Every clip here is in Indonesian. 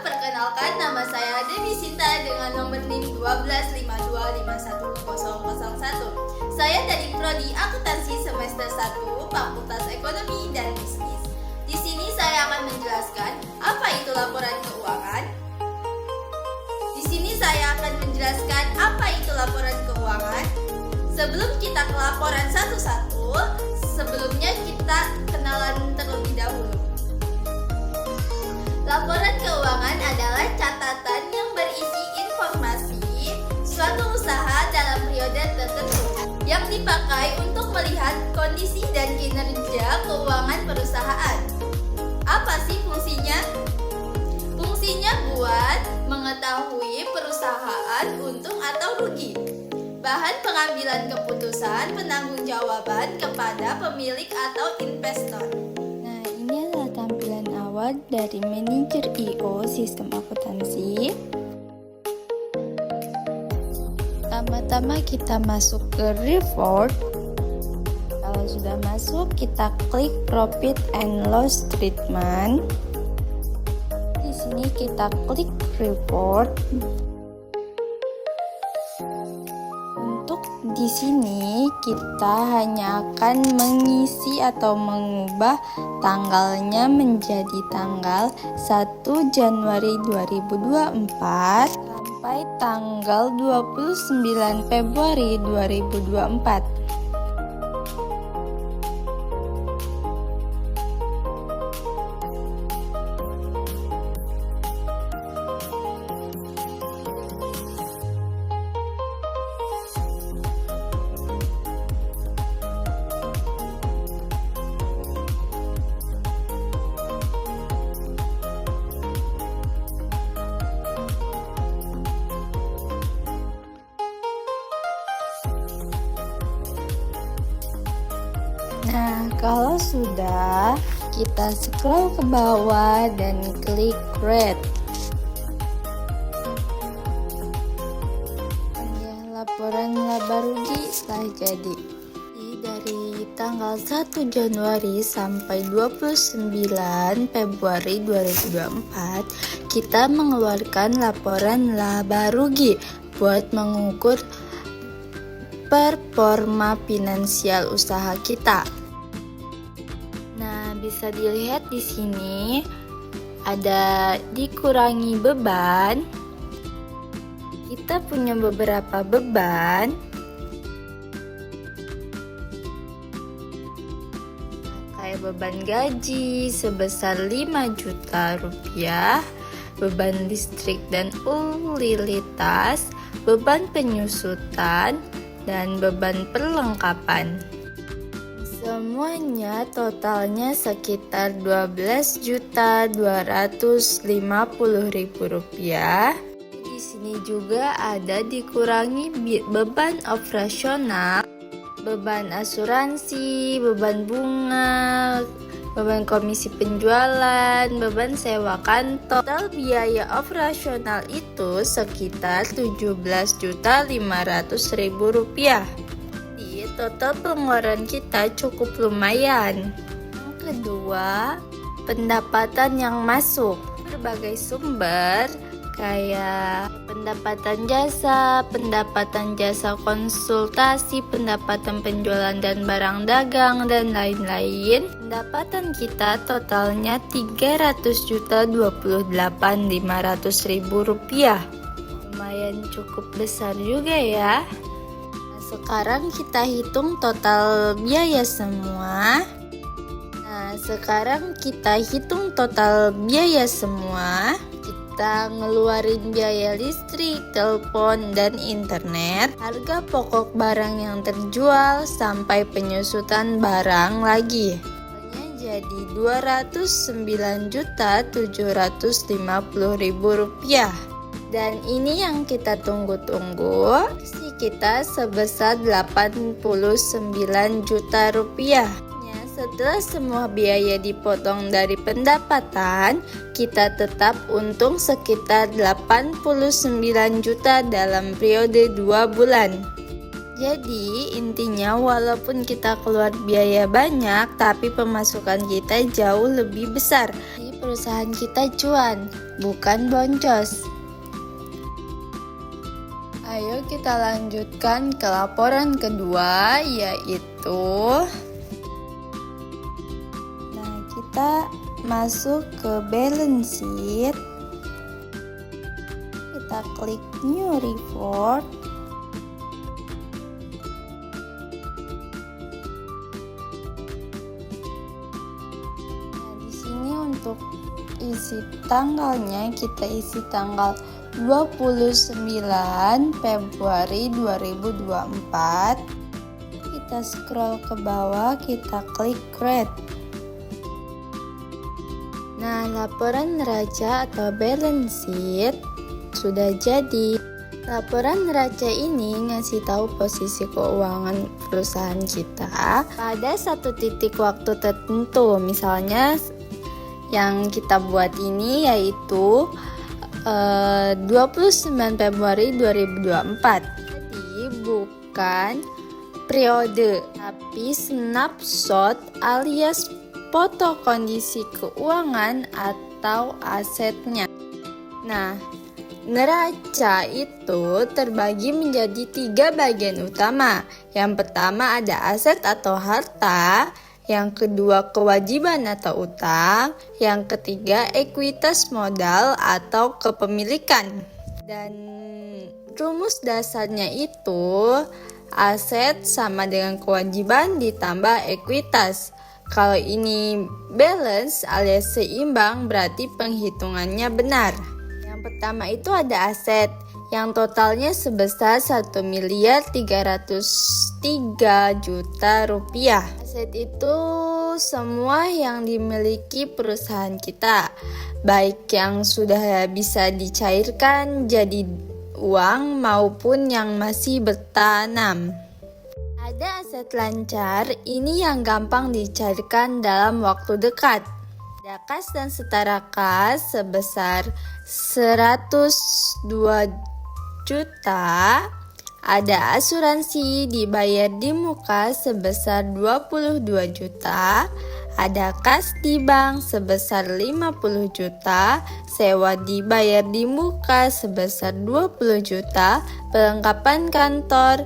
perkenalkan nama saya Dewi Sinta dengan nomor NIM 12525151001. Saya dari Prodi Akuntansi semester 1, Fakultas Ekonomi dan Bisnis. Di sini saya akan menjelaskan apa itu laporan keuangan. Sebelum kita ke laporan satu-satu, sebelumnya kita kenalan terlebih dahulu. Laporan keuangan adalah catatan yang berisi informasi suatu usaha dalam periode tertentu yang dipakai untuk melihat kondisi dan kinerja keuangan perusahaan. Apa sih fungsinya? Fungsinya buat mengetahui perusahaan untung atau rugi, bahan pengambilan keputusan, penanggung-jawaban kepada pemilik atau investor. Nah, ini adalah tampilan awal dari manajer I/O sistem akuntansi. Pertama-tama kita masuk ke report. Kalau sudah masuk, kita klik profit and loss treatment. Di sini kita klik report. Di sini kita hanya akan mengisi atau mengubah tanggalnya menjadi tanggal 1 Januari 2024 sampai tanggal 29 Februari 2024. Nah, kalau sudah, kita scroll ke bawah dan klik read. Ya, laporan laba rugi telah jadi. Dari tanggal 1 Januari sampai 29 Februari 2024, kita mengeluarkan laporan laba rugi buat mengukur performa finansial usaha kita. Nah, bisa dilihat di sini ada dikurangi beban. Kita punya beberapa beban. Kayak beban gaji sebesar 5 juta rupiah, beban listrik dan utilitas, beban penyusutan, dan beban perlengkapan. Semuanya totalnya sekitar Rp12.250.000. Di sini juga ada dikurangi beban operasional, beban asuransi, beban bunga, beban komisi penjualan, beban sewa kantor. Total biaya operasional itu sekitar Rp17.500.000. Jadi total pengeluaran kita cukup lumayan. Yang kedua, pendapatan yang masuk. Berbagai sumber kayak pendapatan jasa konsultasi, pendapatan penjualan dan barang dagang, dan lain-lain. Pendapatan kita totalnya Rp328.500.000. Lumayan cukup besar juga ya. Nah, sekarang kita hitung total biaya semua. Kita ngeluarin biaya listrik, telepon, dan internet, harga pokok barang yang terjual, sampai penyusutan barang lagi. Jadi Rp29.750.000. Dan ini yang kita tunggu-tunggu, sih kita sebesar Rp89 juta. Setelah semua biaya dipotong dari pendapatan, kita tetap untung sekitar 89 juta dalam periode 2 bulan. Jadi intinya walaupun kita keluar biaya banyak, tapi pemasukan kita jauh lebih besar. Di perusahaan kita cuan, bukan boncos. Ayo kita lanjutkan ke laporan kedua, yaitu kita masuk ke balance sheet. Kita klik new report. Di sini untuk isi tanggalnya kita isi tanggal 29 Februari 2024. Kita scroll ke bawah, kita klik create. Nah, laporan neraca atau balance sheet sudah jadi. Laporan neraca ini ngasih tahu posisi keuangan perusahaan kita pada satu titik waktu tertentu. Misalnya yang kita buat ini yaitu 29 Februari 2024. Jadi bukan periode, tapi snapshot alias foto kondisi keuangan atau asetnya. Nah, neraca itu terbagi menjadi 3 bagian utama. Yang pertama ada aset atau harta, yang kedua kewajiban atau utang, yang ketiga ekuitas modal atau kepemilikan. Dan rumus dasarnya itu aset sama dengan kewajiban ditambah ekuitas. Kalau ini balance alias seimbang berarti penghitungannya benar. Yang pertama itu ada aset yang totalnya sebesar 1.303.000.000 rupiah. Aset itu semua yang dimiliki perusahaan kita, baik yang sudah bisa dicairkan jadi uang maupun yang masih bertanam. Ada aset lancar, ini yang gampang dicairkan dalam waktu dekat. Ada kas dan setara kas sebesar 102 juta. Ada asuransi dibayar di muka sebesar 22 juta. Ada kas di bank sebesar 50 juta. Sewa dibayar di muka sebesar 20 juta. Perlengkapan kantor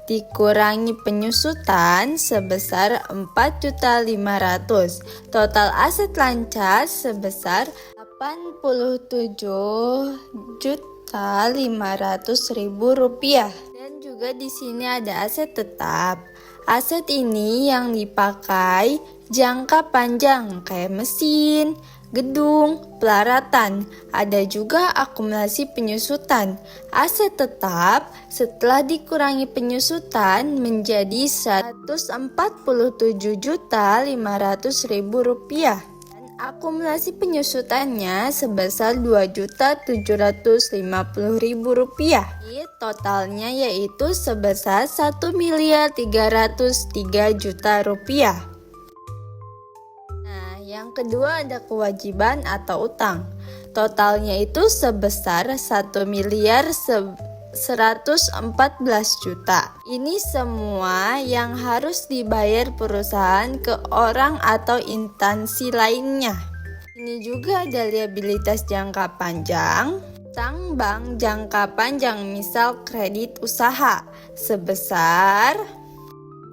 dikurangi penyusutan sebesar 4.500.000. Total aset lancar sebesar 87.500.000 rupiah. Dan juga di sini ada aset tetap. Aset ini yang dipakai jangka panjang kayak mesin, gedung, pelaratan. Ada juga akumulasi penyusutan. Aset tetap setelah dikurangi penyusutan menjadi 147.500.000 rupiah. Dan akumulasi penyusutannya sebesar 2.750.000 rupiah. Totalnya yaitu sebesar 1.303.000.000 rupiah. Yang kedua ada kewajiban atau utang. Totalnya itu sebesar 1.114 juta. Ini semua yang harus dibayar perusahaan ke orang atau instansi lainnya. Ini juga ada liabilitas jangka panjang, utang bank jangka panjang misal kredit usaha sebesar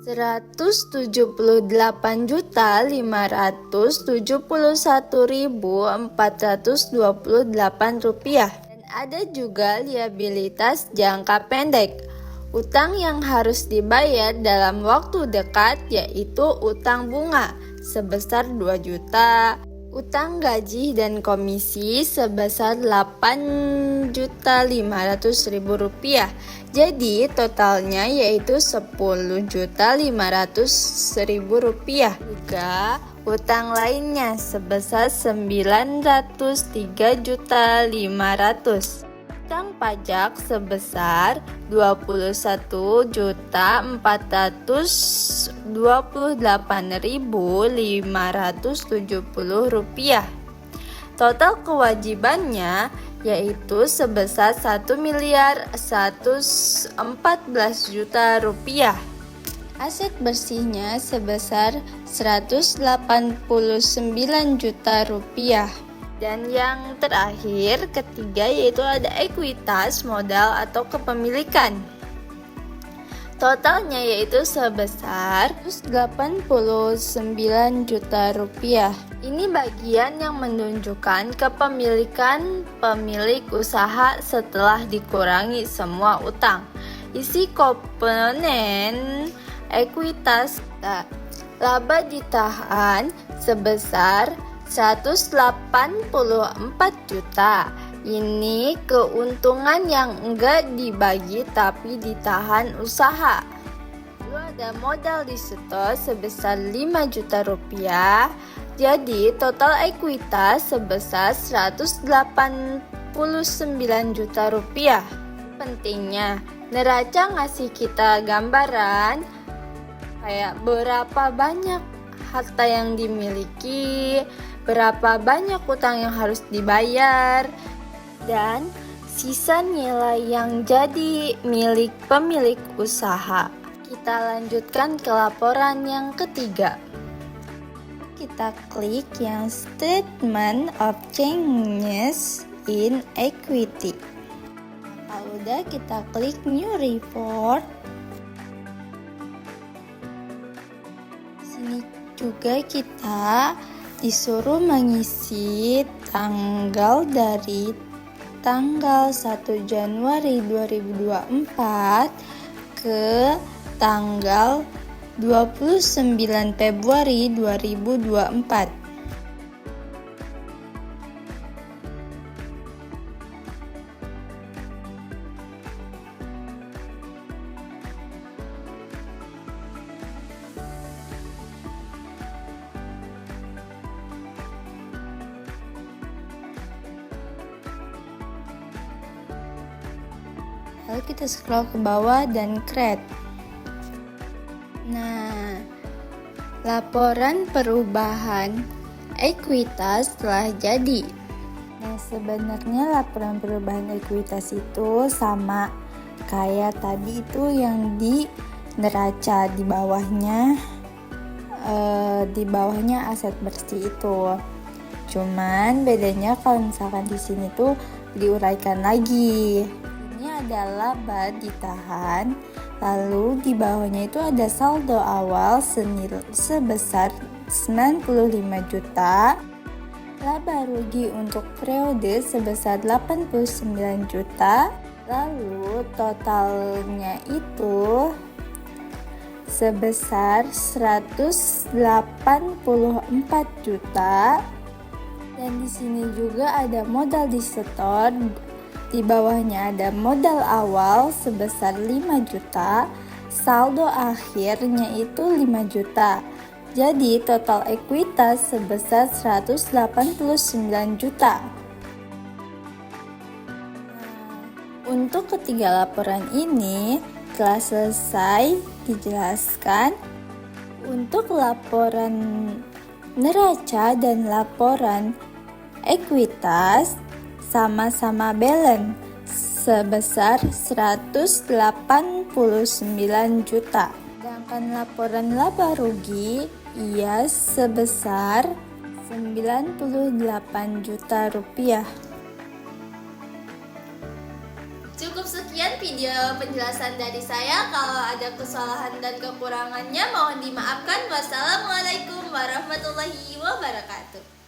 178.571.428 rupiah. Dan ada juga liabilitas jangka pendek, utang yang harus dibayar dalam waktu dekat yaitu utang bunga sebesar 2 juta, utang gaji dan komisi sebesar 8.500.000 rupiah. Jadi totalnya yaitu 10.500.000 rupiah. Juga utang lainnya sebesar 903.500. Utang pajak sebesar 21.428.570 rupiah. Total kewajibannya yaitu sebesar 1.114.000.000 rupiah. Aset bersihnya sebesar 189 juta rupiah. Dan yang terakhir, ketiga, yaitu ada ekuitas modal atau kepemilikan. Totalnya yaitu sebesar 189 juta rupiah. Ini bagian yang menunjukkan kepemilikan pemilik usaha setelah dikurangi semua utang. Isi komponen ekuitas laba ditahan sebesar 184 juta. Ini keuntungan yang enggak dibagi tapi ditahan usaha. Lalu ada modal disetor sebesar 5 juta rupiah. Jadi total ekuitas sebesar 189 juta rupiah. Pentingnya, neraca ngasih kita gambaran kayak berapa banyak harta yang dimiliki, berapa banyak utang yang harus dibayar, dan sisa nilai yang jadi milik pemilik usaha. Kita lanjutkan ke laporan yang ketiga. Kita klik yang Statement of Changes in Equity. Kalau udah, kita klik New Report. Sini juga kita disuruh mengisi tanggal dari tanggal 1 Januari 2024 ke tanggal 29 Februari 2024. Lalu kita scroll ke bawah dan create. Nah, laporan perubahan ekuitas telah jadi. Nah, sebenarnya laporan perubahan ekuitas itu sama kayak tadi itu yang di neraca, di bawahnya aset bersih itu. Cuman bedanya kalau misalkan di sini tuh diuraikan lagi. Ini adalah laba ditahan, lalu di bawahnya itu ada saldo awal sebesar 95 juta, laba rugi untuk periode sebesar 89 juta, lalu totalnya itu sebesar 184 juta. Dan di sini juga ada modal disetor. Di bawahnya ada modal awal sebesar 5 juta, saldo akhirnya itu 5 juta. Jadi total ekuitas sebesar 189 juta. Untuk ketiga laporan ini telah selesai dijelaskan. Untuk laporan neraca dan laporan ekuitas sama-sama balance sebesar 189 juta. Sedangkan laporan laba rugi ia sebesar 98 juta rupiah. Cukup sekian video penjelasan dari saya. Kalau ada kesalahan dan kekurangannya mohon dimaafkan. Wassalamualaikum warahmatullahi wabarakatuh.